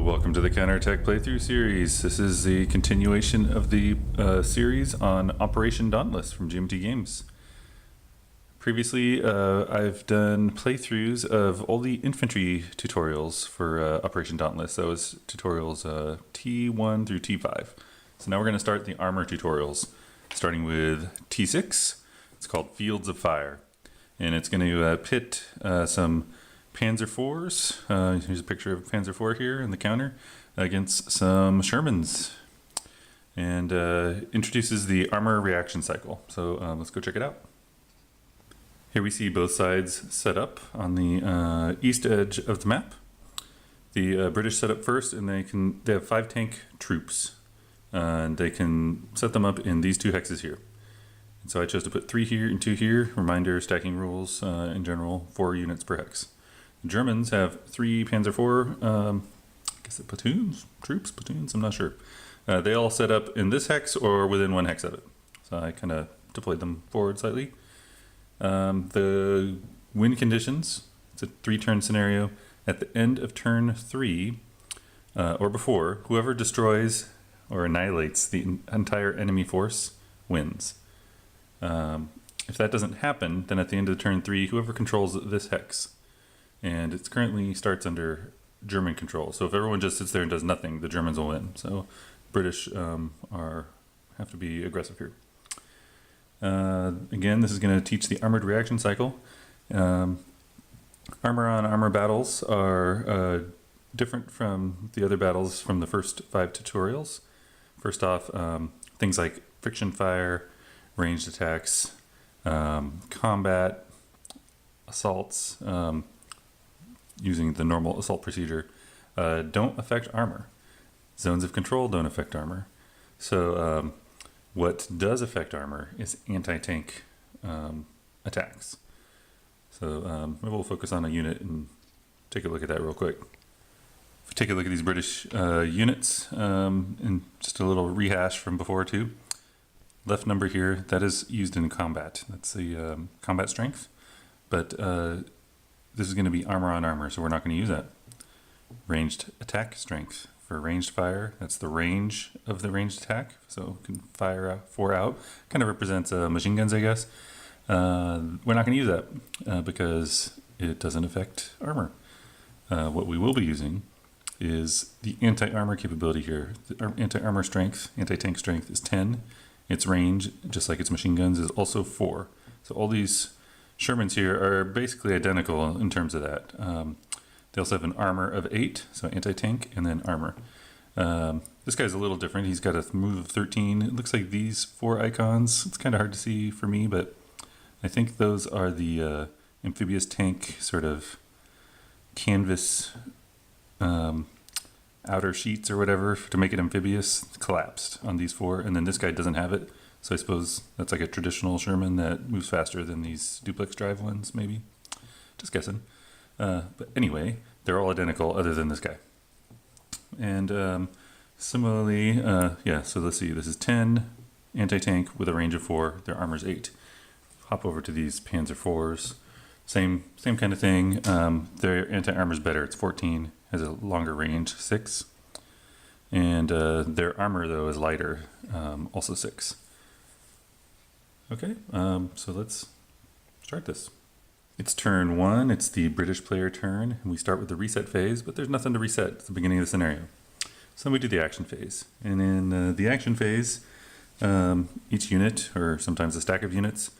welcome to the Counterattack playthrough series. This is the continuation of the series on Operation Dauntless from GMT Games. Previously, I've done playthroughs of all the infantry tutorials for Operation Dauntless. That was tutorials T1 through T5. So now we're going to start the armor tutorials, starting with T6. It's called Fields of Fire, and it's going to pit some Panzer IVs, here's a picture of Panzer IV here in the counter, against some Shermans, and introduces the armor reaction cycle. So let's go check it out. Here we see both sides set up on the east edge of the map. The British set up first, and they have 5 tank troops, and they can set them up in these 2 hexes here. And so I chose to put 3 here and 2 here. Reminder, stacking rules in general, 4 units per hex. The Germans have 3 Panzer IV, I guess they're platoons, I'm not sure. They all set up in this hex or within 1 hex of it. So I kind of deployed them forward slightly. The win conditions, it's a 3-turn scenario. At the end of turn 3, or before, whoever destroys or annihilates the entire enemy force wins. If that doesn't happen, then at the end of turn 3, whoever controls this hex, and it currently starts under German control. So if everyone just sits there and does nothing, the Germans will win. So British have to be aggressive here. Again, this is going to teach the armored reaction cycle. Armor on armor battles are different from the other battles from the first 5 tutorials. First off, things like friction fire, ranged attacks, combat, assaults, using the normal assault procedure, don't affect armor. Zones of control don't affect armor. So what does affect armor is anti-tank attacks. So maybe we'll focus on a unit and take a look at that real quick. If we take a look at these British units, and just a little rehash from before too. Left number here, that is used in combat. That's the combat strength. But this is going to be armor on armor, so we're not going to use that. Ranged attack strength. For ranged fire, that's the range of the ranged attack. So can fire 4 out. Kind of represents machine guns, I guess. We're not going to use that because it doesn't affect armor. What we will be using is the anti-armor capability here. The anti-armor strength, anti-tank strength is 10. Its range, just like its machine guns, is also 4. So all these Shermans here are basically identical in terms of that. They also have an armor of 8, so anti-tank, and then armor. This guy's a little different. He's got a move of 13. It looks like these 4 icons. It's kind of hard to see for me, but I think those are the amphibious tank sort of canvas outer sheets or whatever to make it amphibious collapsed on these 4, and then this guy doesn't have it. So I suppose that's like a traditional Sherman that moves faster than these duplex drive ones, maybe. Just guessing. But anyway, they're all identical other than this guy. And similarly, yeah, so let's see, this is 10 anti-tank with a range of 4. Their armor's 8. Hop over to these Panzer IVs. Same kind of thing. Their anti-armor's better. It's 14, has a longer range, 6. And their armor, though, is lighter, also 6. Okay, so let's start this. It's turn 1, it's the British player turn, and we start with the reset phase, but there's nothing to reset at the beginning of the scenario. So then we do the action phase. And in the action phase, each unit, or sometimes a stack of units,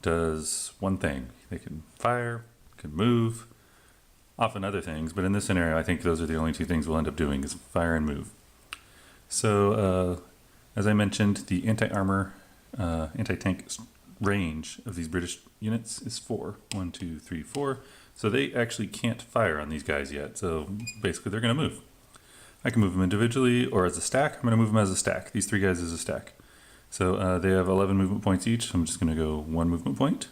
does one thing. They can fire, can move, often other things, but in this scenario, I think those are the only 2 things we'll end up doing, is fire and move. So, as I mentioned, the anti-armor, anti-tank range of these British units is 4. 1, 2, 3, 4. So they actually can't fire on these guys yet. So basically they're going to move. I can move them individually or as a stack. I'm going to move them as a stack. These 3 guys as a stack. So they have 11 movement points each. So I'm just going to go 1 movement point.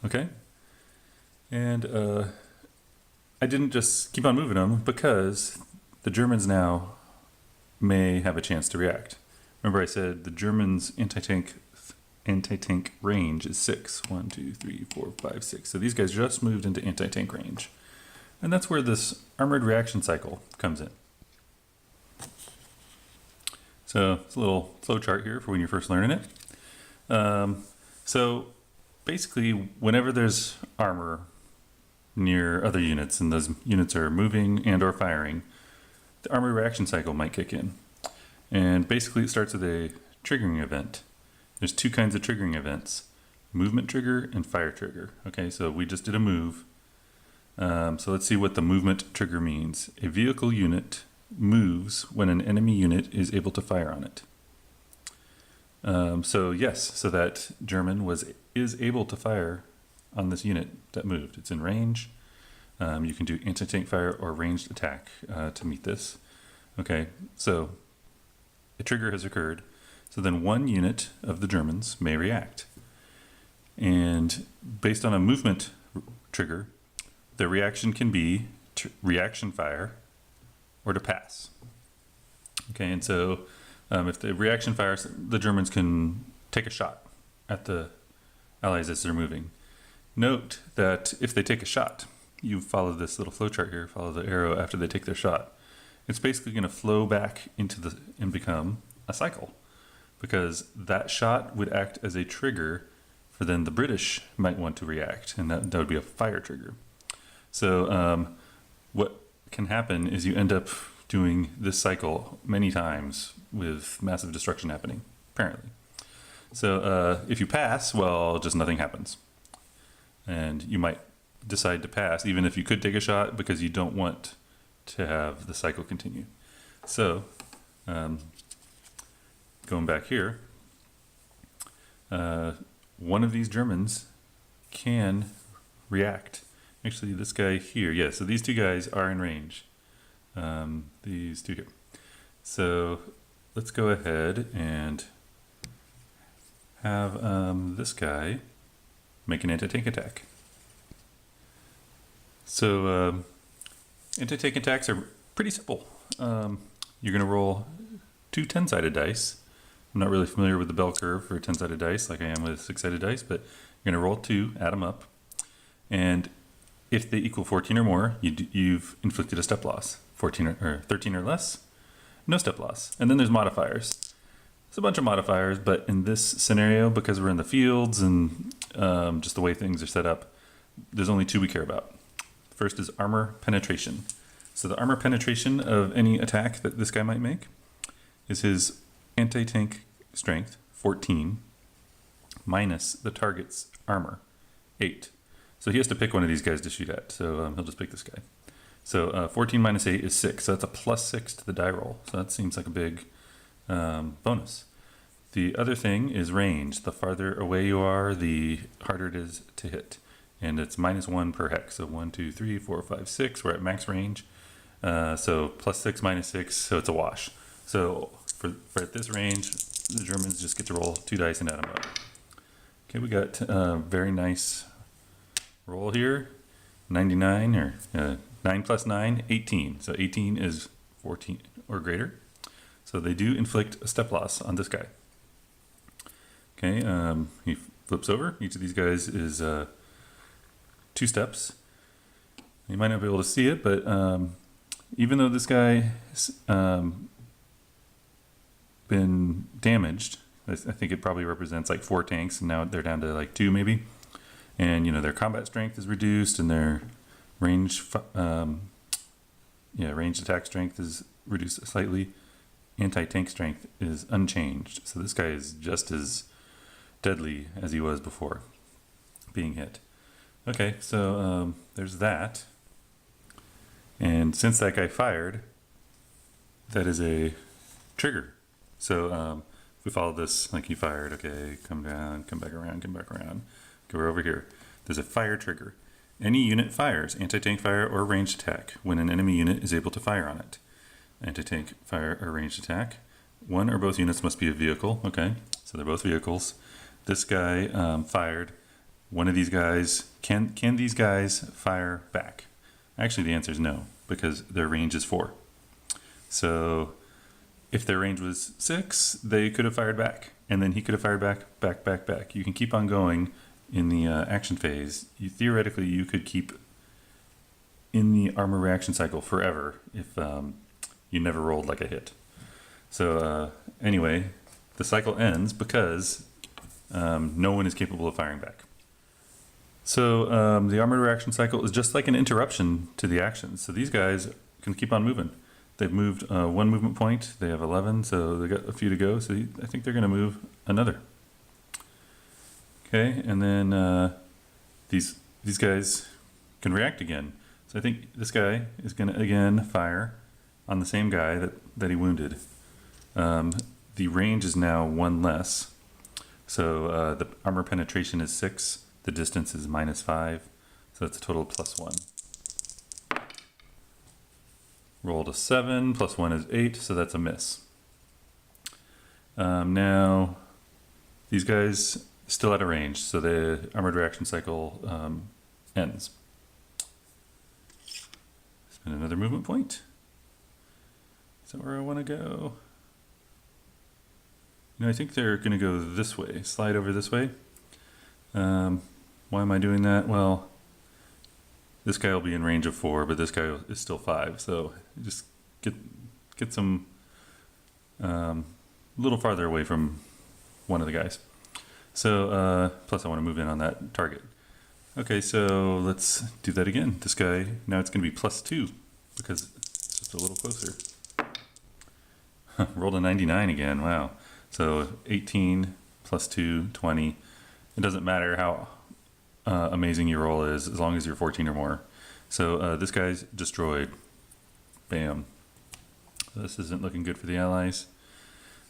Okay. And I didn't just keep on moving them because the Germans now may have a chance to react. Remember I said the Germans' anti-tank range is 6. 1, 2, 3, 4, 5, 6. So these guys just moved into anti-tank range. And that's where this armored reaction cycle comes in. So it's a little flow chart here for when you're first learning it. So basically, whenever there's armor near other units and those units are moving and or firing, the armor reaction cycle might kick in. And basically it starts with a triggering event. There's two kinds of triggering events: movement trigger and fire trigger. Okay, so we just did a move. So let's see what the movement trigger means. A vehicle unit moves when an enemy unit is able to fire on it. So yes, so that German is able to fire on this unit that moved. It's in range. You can do anti-tank fire or ranged attack to meet this. Okay, so a trigger has occurred. So then one unit of the Germans may react. And based on a movement trigger, the reaction can be reaction fire or to pass. Okay, and so if the reaction fires, the Germans can take a shot at the Allies as they're moving. Note that if they take a shot, you follow this little flow chart here, follow the arrow after they take their shot. It's basically going to flow back into and become a cycle, because that shot would act as a trigger for then the British might want to react, and that would be a fire trigger. So what can happen is you end up doing this cycle many times with massive destruction happening, apparently. So if you pass, well, just nothing happens. And you might decide to pass, even if you could take a shot, because you don't want to have the cycle continue. So going back here, one of these Germans can react. Actually, this guy here, yeah, so these two guys are in range. These two here. So let's go ahead and have this guy make an anti-tank attack. So anti-tank attacks are pretty simple. You're going to roll two 10-sided dice. I'm not really familiar with the bell curve for 10-sided dice like I am with 6-sided dice, but you're going to roll two, add them up, and if they equal 14 or more, you've inflicted a step loss. 14 or 13 or less, no step loss. And then there's modifiers. It's a bunch of modifiers, but in this scenario, because we're in the fields and just the way things are set up, there's only two we care about. First is armor penetration. So the armor penetration of any attack that this guy might make is his anti-tank strength, 14, minus the target's armor, 8. So he has to pick one of these guys to shoot at. So he'll just pick this guy. So 14 minus 8 is 6. So that's a +6 to the die roll. So that seems like a big bonus. The other thing is range. The farther away you are, the harder it is to hit. And it's -1 per hex. So 1, 2, 3, 4, 5, 6. We're at max range. So +6 minus 6. So it's a wash. So for at this range, the Germans just get to roll 2 dice and add them up. Okay, we got a very nice roll here. 99 or 9 plus 9, 18. So 18 is 14 or greater. So they do inflict a step loss on this guy. Okay, he flips over. Each of these guys is 2 steps. You might not be able to see it, but even though this guy has been damaged, I think it probably represents like 4 tanks, and now they're down to like 2 maybe. And you know their combat strength is reduced, and their ranged attack strength is reduced slightly. Anti-tank strength is unchanged. So this guy is just as deadly as he was before being hit. Okay, so there's that. And since that guy fired, that is a trigger. So if we follow this, like he fired, okay, come down, come back around, go over here. There's a fire trigger. Any unit fires anti-tank fire or ranged attack when an enemy unit is able to fire on it. Anti-tank fire or ranged attack. One or both units must be a vehicle. Okay, so they're both vehicles. This guy fired. One of these guys, can these guys fire back? Actually, the answer is no, because their range is 4. So if their range was 6, they could have fired back, and then he could have fired back. You can keep on going in the action phase. Theoretically, you could keep in the armor reaction cycle forever if you never rolled like a hit. So anyway, the cycle ends because no one is capable of firing back. So the armored reaction cycle is just like an interruption to the actions. So these guys can keep on moving. They've moved one movement point. They have 11, so they got a few to go. So I think they're going to move another. Okay, and then these guys can react again. So I think this guy is going to again fire on the same guy that he wounded. The range is now 1 less. So the armor penetration is 6. The distance is -5. So that's a total of +1. Rolled a 7, +1 is 8, so that's a miss. Now, these guys still out of range, so the armored reaction cycle ends. Spend another movement point. Is that where I want to go? I think they're going to go this way, slide over this way. Why am I doing that? Well, this guy will be in range of 4, but this guy is still 5. So just get some a little farther away from one of the guys. So plus I want to move in on that target. Okay, so let's do that again. This guy, now it's going to be +2 because it's just a little closer. Rolled a 99 again. Wow. So 18 +2, 20. It doesn't matter how amazing your roll is as long as you're 14 or more. So this guy's destroyed. Bam. This isn't looking good for the allies.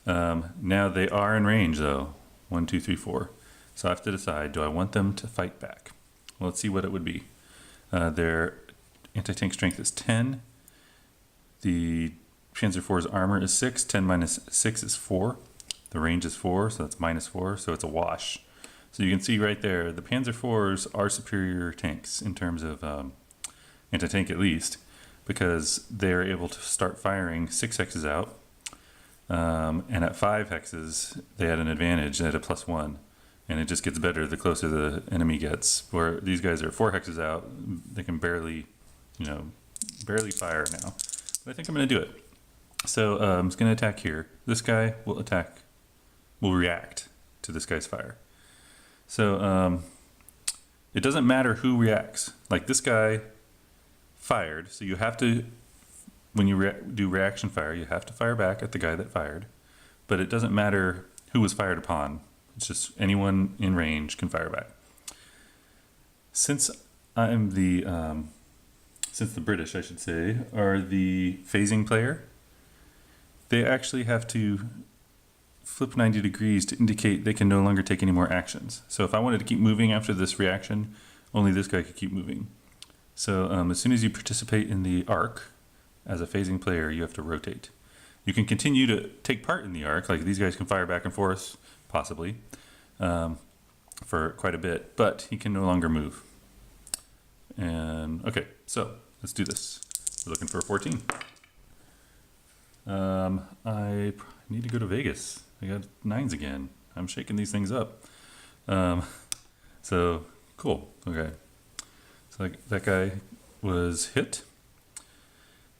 Now they are in range though. 1, 2, 3, 4. So I have to decide, do I want them to fight back? Well, let's see what it would be. Their anti-tank strength is 10. The Panzer IV's armor is 6. 10 minus 6 is 4. The range is 4, so that's -4, so it's a wash. So you can see right there, the Panzer IVs are superior tanks in terms of anti-tank at least, because they're able to start firing 6 hexes out, and at 5 hexes, they had an advantage. They had a +1, and it just gets better the closer the enemy gets. Where these guys are 4 hexes out, they can barely fire now. But I think I'm going to do it. So I'm just going to attack here. This guy will react to this guy's fire. So it doesn't matter who reacts. Like this guy fired, so you have to, when you do reaction fire, you have to fire back at the guy that fired. But it doesn't matter who was fired upon. It's just anyone in range can fire back. Since I'm since the British, I should say, are the phasing player, they actually have to flip 90 degrees to indicate they can no longer take any more actions. So if I wanted to keep moving after this reaction, only this guy could keep moving. So as soon as you participate in the arc as a phasing player, you have to rotate. You can continue to take part in the arc, like these guys can fire back and forth, possibly, for quite a bit, but he can no longer move. And okay, so let's do this. We're looking for a 14. I need to go to Vegas. I got 9s again. I'm shaking these things up. So cool. Okay. So that guy was hit.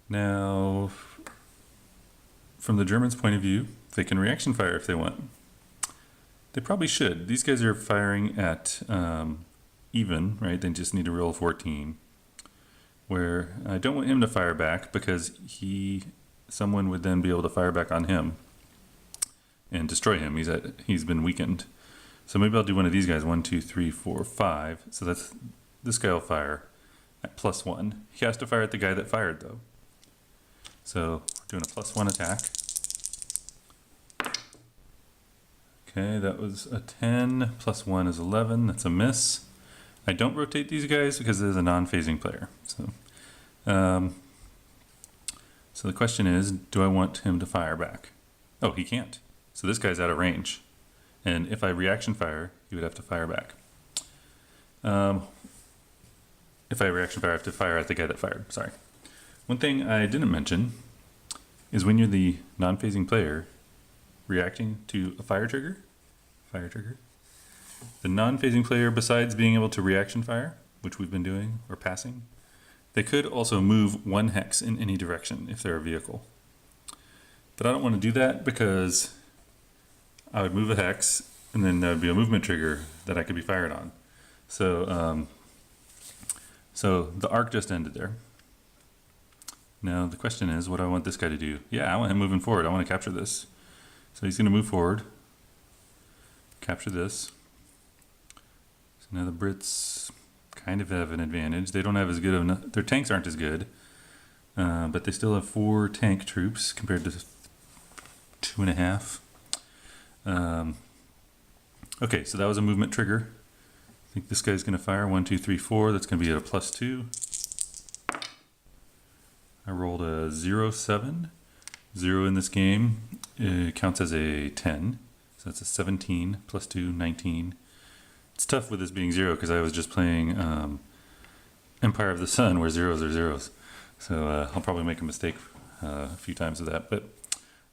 Now, from the Germans' point of view, they can reaction fire if they want. They probably should. These guys are firing at even, right? They just need to roll 14. Where I don't want him to fire back because someone would then be able to fire back on him and destroy him. He's been weakened. So maybe I'll do one of these guys. 1, 2, 3, 4, 5. So this guy will fire at +1. He has to fire at the guy that fired though. So we're doing a +1 attack. Okay, that was a 10. +1 is 11. That's a miss. I don't rotate these guys because there's a non-phasing player. So the question is, do I want him to fire back? Oh, he can't. So this guy's out of range. And if I reaction fire, he would have to fire back. If I reaction fire, I have to fire at the guy that fired. Sorry. One thing I didn't mention is when you're the non-phasing player reacting to a fire trigger, the non-phasing player, besides being able to reaction fire, which we've been doing, or passing, They could also move 1 hex in any direction if they're a vehicle. But I don't want to do that because I would move a hex and then there would be a movement trigger that I could be fired on. So, so the arc just ended there. Now the question is, what do I want this guy to do? Yeah, I want him moving forward. I want to capture this. So he's going to move forward, capture this. So now the Brits kind of have an advantage. They don't have as good of, their tanks aren't as good, but they still have 4 tank troops compared to 2.5. Okay, so that was a movement trigger. I think this guy's going to fire 1, 2, 3, 4. That's going to be at a +2. I rolled a 0, 7. 0 in this game counts as a 10. So that's a 17 +2, 19. It's tough with this being 0 because I was just playing Empire of the Sun where zeros are zeros. So I'll probably make a mistake a few times with that. But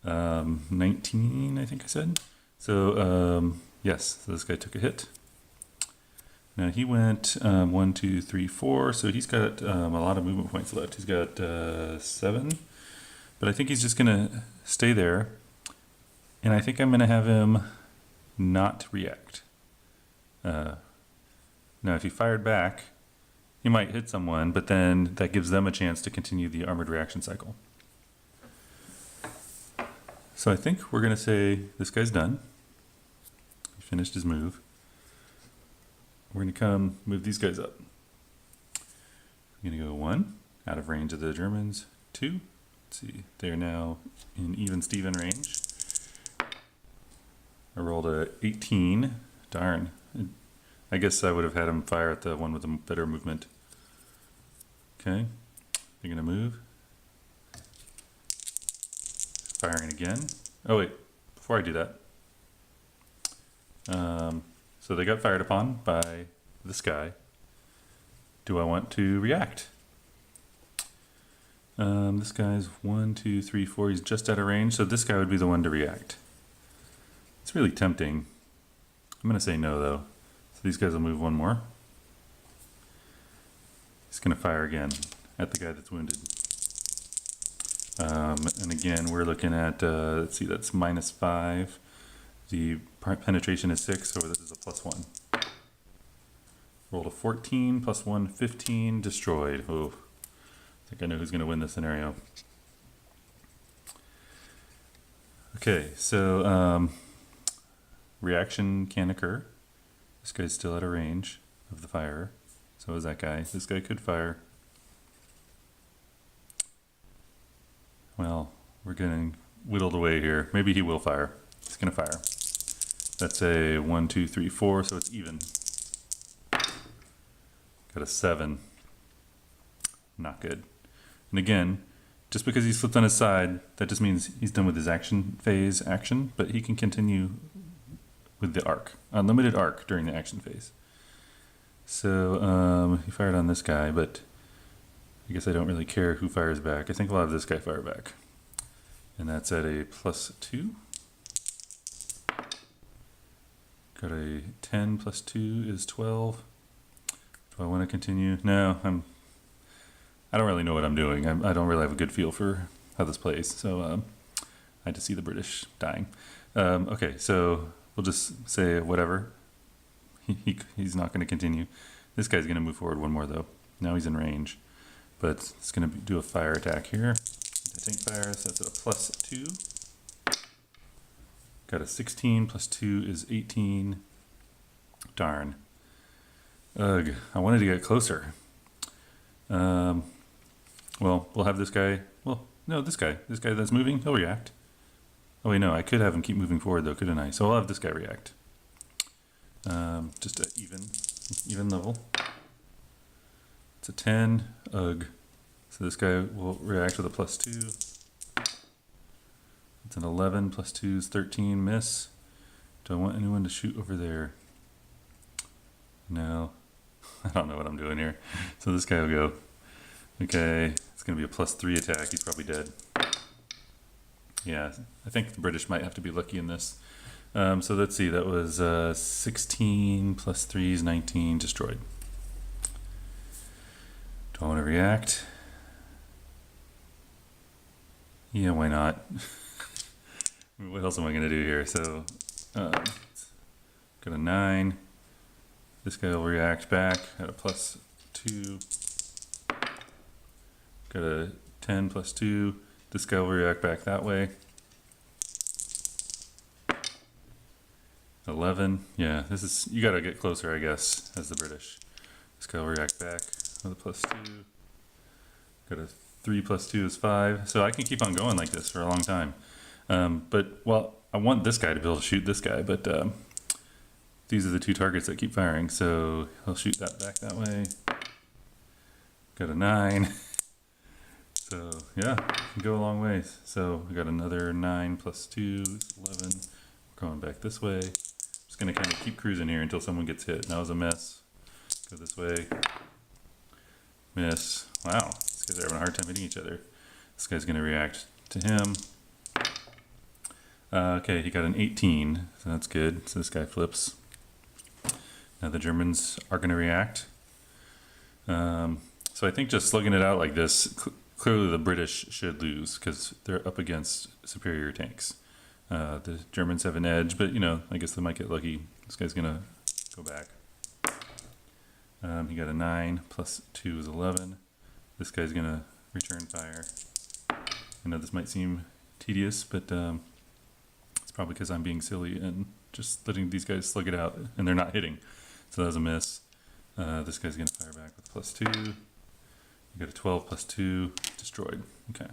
19, I think I said. So yes, so this guy took a hit. Now he went 1, 2, 3, 4. So he's got a lot of movement points left. He's got 7. But I think he's just going to stay there. And I think I'm going to have him not react. Now if he fired back, he might hit someone, but then that gives them a chance to continue the armored reaction cycle. So I think we're going to say this guy's done. He finished his move. We're going to come move these guys up. We're going to go 1, out of range of the Germans. 2, let's see, they're now in even Steven range. I rolled a 18. Darn. I guess I would have had him fire at the one with the better movement. Okay, they're going to move. Firing again. Oh wait, before I do that. So they got fired upon by this guy. Do I want to react? This guy's 1, 2, 3, 4. He's just out of range, so this guy would be the one to react. It's really tempting. I'm going to say no, though. So these guys will move 1 more. He's going to fire again at the guy that's wounded. And again, we're looking at, let's see, that's -5. The penetration is 6, so this is a +1. Rolled a 14, +1, 15, destroyed. Oh, I think I know who's going to win this scenario. Okay, so reaction can occur. This guy's still out of range of the fire. So is that guy. This guy could fire. Well, we're getting whittled away here. Maybe he will fire. He's going to fire. That's a 1, 2, 3, 4, so it's even. Got a 7. Not good. And again, just because he's flipped on his side, that just means he's done with his action phase action, but he can continue with the arc. Unlimited arc during the action phase. So he fired on this guy, but I guess I don't really care who fires back. I think I'll have this guy fire back. And that's at a +2. Got a 10 +2 is 12. Do I want to continue? No, I don't really know what I'm doing. I don't really have a good feel for how this plays. So I just see the British dying. Okay, so we'll just say whatever. He's not going to continue. This guy's going to move forward 1 more though. Now he's in range. But it's going to do a fire attack here. A tank fire, so that's a +2. Got a 16 +2 is 18. Darn. Ugh, I wanted to get closer. Well, we'll have this guy. Well, no, this guy that's moving, he'll react. Oh wait, no, I could have him keep moving forward though, couldn't I? So I'll have this guy react. Just an even level. It's a 10. Ugh. So this guy will react with a +2. It's an 11 +2 is 13. Miss. Do I want anyone to shoot over there? No. I don't know what I'm doing here. So this guy will go. Okay, it's going to be a +3 attack. He's probably dead. Yeah, I think the British might have to be lucky in this. So let's see, that was 16 +3 is 19, destroyed. Don't want to react. Yeah, why not? What else am I going to do here? So, got a 9. This guy will react back at a +2. Got a 10 +2. This guy will react back that way. 11. Yeah, this is, you gotta get closer, I guess, as the British. This guy will react back with a +2. Got a 3 +2 is 5. So I can keep on going like this for a long time. But, well, I want this guy to be able to shoot this guy, but these are the two targets that keep firing. So he'll shoot that back that way. Got a 9. So, yeah, can go a long ways. So we got another 9 +2 is 11. We're going back this way. Just gonna kind of keep cruising here until someone gets hit. That was a miss. Go this way. Miss. Wow, these guys are having a hard time hitting each other. This guy's gonna react to him. Okay, he got an 18, so that's good. So this guy flips. Now the Germans are gonna react. So I think just slugging it out like this, clearly the British should lose because they're up against superior tanks. The Germans have an edge, but you know, I guess they might get lucky. This guy's gonna go back. He got a 9 +2 is 11. This guy's gonna return fire. I know this might seem tedious, but it's probably because I'm being silly and just letting these guys slug it out, and they're not hitting. So that was a miss. This guy's gonna fire back with +2. You got a 12 +2, destroyed. Okay.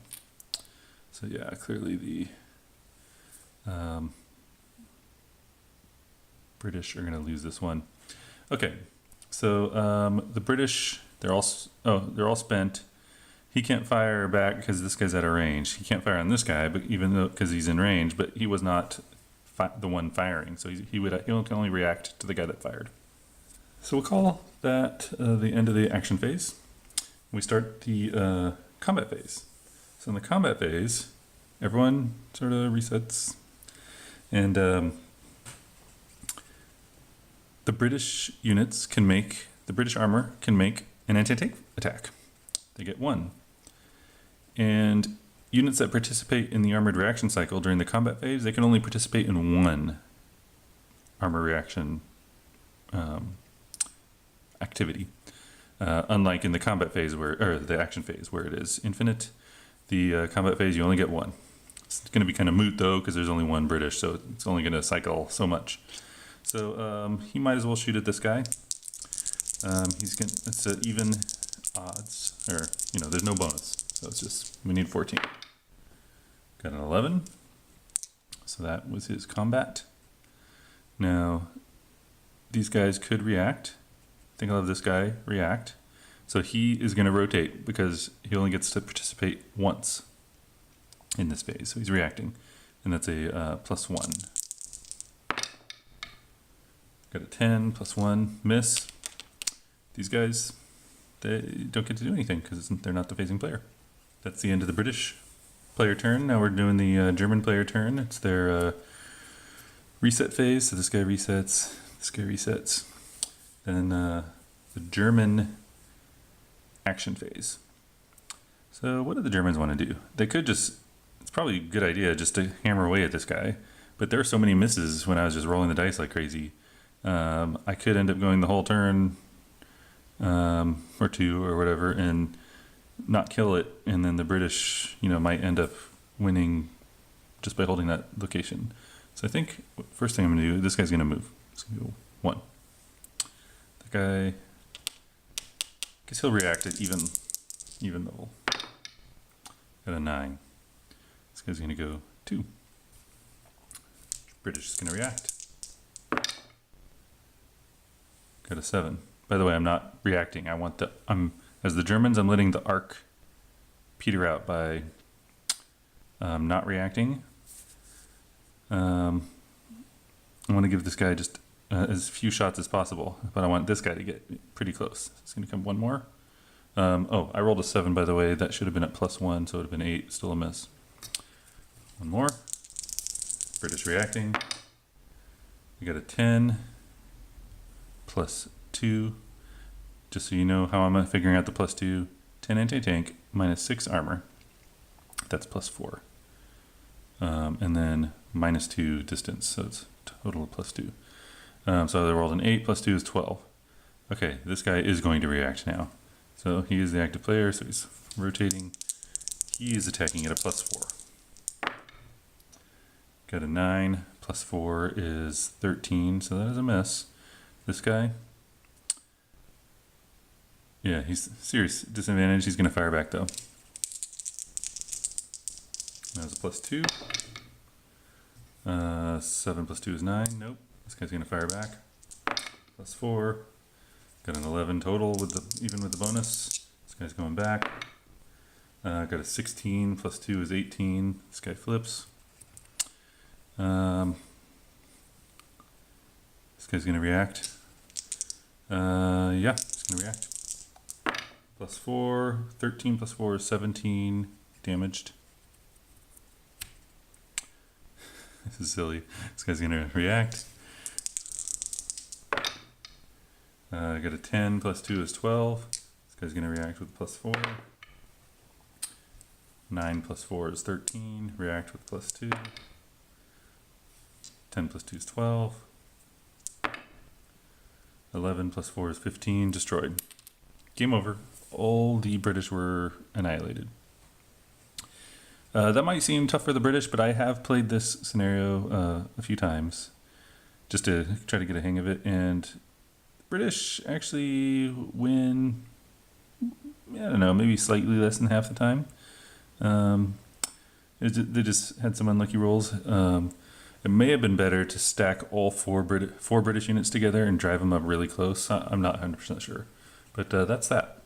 So yeah, clearly the British are going to lose this one. Okay, so the British, they're all spent. He can't fire back because this guy's out of range. He can't fire on this guy, but even though because he's in range, but he was not the one firing, so he can only react to the guy that fired. So we'll call that the end of the action phase. We start the combat phase. So in the combat phase, everyone sort of resets. And the British units can make, the British armor can make an anti-tank attack. They get 1. And units that participate in the armored reaction cycle during the combat phase, they can only participate in 1 armor reaction activity. Unlike in the combat phase or the action phase where it is infinite, the combat phase you only get 1. It's going to be kind of moot though because there's only 1 British, so it's only going to cycle so much. So he might as well shoot at this guy. It's even odds, or you know, there's no bonus, so it's just we need 14. Got an 11. So that was his combat. Now these guys could react. I think I'll have this guy react. So he is going to rotate because he only gets to participate once in this phase. So he's reacting, and that's a +1. Got a 10 +1, miss. These guys, they don't get to do anything because they're not the phasing player. That's the end of the British player turn. Now we're doing the German player turn. It's their reset phase. So this guy resets, this guy resets. Then the German action phase. So what do the Germans want to do? They could just, it's probably a good idea just to hammer away at this guy, but there are so many misses when I was just rolling the dice like crazy. I could end up going the whole turn or 2 or whatever and not kill it, and then the British, you know, might end up winning just by holding that location. So I think first thing I'm going to do, this guy's going to move. It's going to go 1. The guy, I guess he'll react at even level. Got a 9. This guy's going to go 2. British is going to react. Got a 7. By the way, I'm not reacting. As the Germans, I'm letting the arc peter out by not reacting. I want to give this guy just as few shots as possible, but I want this guy to get pretty close. It's going to come 1 more. Oh, I rolled a 7, by the way. That should have been at +1, so it would have been 8. Still a miss. 1 more. British reacting. We got a 10 +2, just so you know how I'm figuring out the +2, 10 anti-tank minus 6 armor. That's +4. And then -2 distance, so it's total of +2. So they rolled an 8, +2 is 12. Okay, this guy is going to react now. So he is the active player, so he's rotating. He is attacking at a +4. Got a 9, +4 is 13, so that is a miss. This guy, yeah, he's serious disadvantage. He's going to fire back though. That was a +2. 7 +2 is 9. Nope. This guy's going to fire back. +4. Got an 11 total with even with the bonus. This guy's going back. Got a 16 +2 is 18. This guy flips. This guy's going to react. Yeah, he's going to react. +4. 13 +4 is 17. Damaged. This is silly. This guy's going to react. I got a 10 +2 is 12. This guy's going to react with +4. 9 +4 is 13. React with +2. 10 +2 is 12. 11 +4 is 15. Destroyed. Game over. All the British were annihilated. That might seem tough for the British, but I have played this scenario a few times just to try to get a hang of it, and the British actually win, I don't know, maybe slightly less than half the time. They just had some unlucky rolls. It may have been better to stack all four British units together and drive them up really close. I'm not 100% sure, but that's that.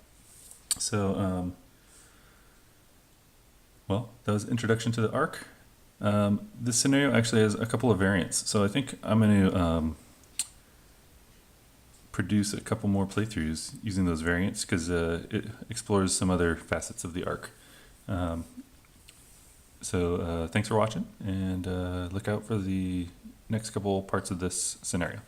So, well, that was introduction to the Ark. This scenario actually has a couple of variants, so I think I'm going to produce a couple more playthroughs using those variants because it explores some other facets of the Ark. So thanks for watching, and look out for the next couple parts of this scenario.